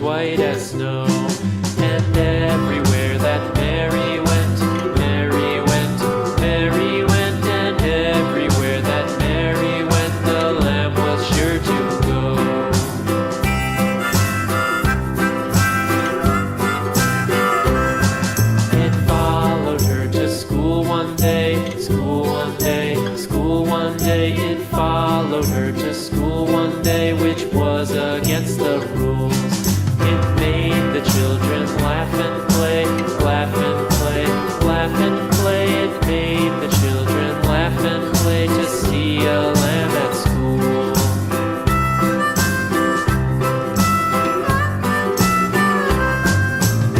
white as snow. And everywhere that Mary went, Mary went, Mary went, and everywhere that Mary went, the lamb was sure to go. It followed her to school one day, school one day, school one day. It followed her to school one day, which was against the rules. It made the children laugh and play, laugh and play, laugh and play. It made the children laugh and play to see a lamb at school.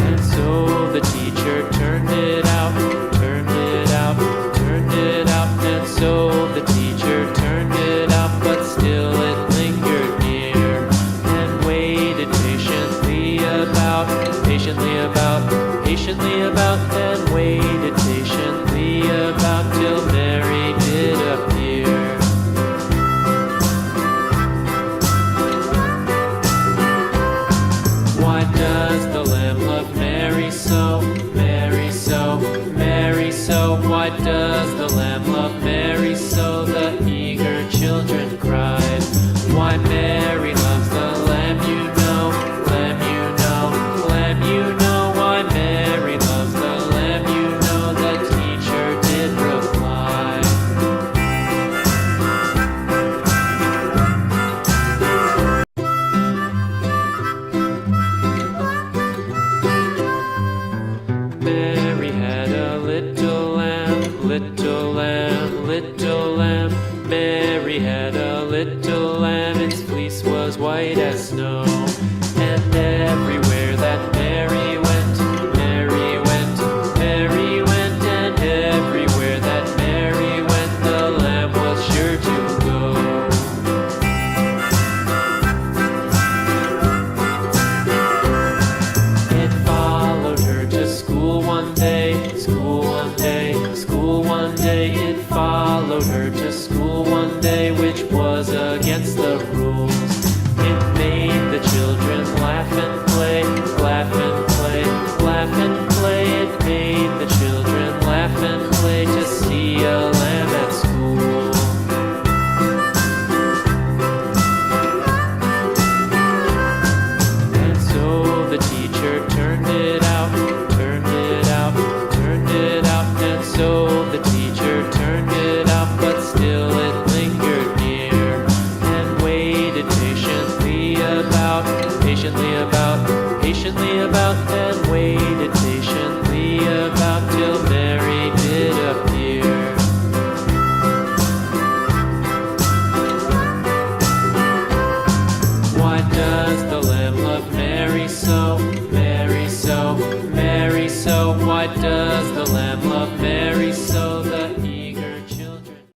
And so the teacher turned it out, turned it out, turned it out. And so the teacher turned it out, but still it lingered near and waited patiently about, patiently about, and waited patiently about till Mary did appear. Why does the lamb love Mary so, Mary so, Mary so? Why does the lamb love Mary so? The eager children cried. Why Mary loves the lamb, you know, lamb, you know, lamb, you know. Why Mary loves the lamb, you know, the teacher did reply. Mary had a little lamb, little lamb, little lamb. Mary had a little lamb, its fleece was white as snow. And everywhere that Mary went, Mary went, Mary went, and everywhere that Mary went, the lamb was sure to go. It followed her to school one day, school one day, school one day. It followed her to school one day, which was against the rules. It made the children laugh and play, laugh and play, laugh and play. It made the children laugh and play to see a lamb at school. And so the teacher turned it out, turned it out, turned it out. And so the teacher turned it out, but still it lingered near and waited patiently about, patiently about, and waited patiently about till Mary did appear. Why does the lamb love Mary so?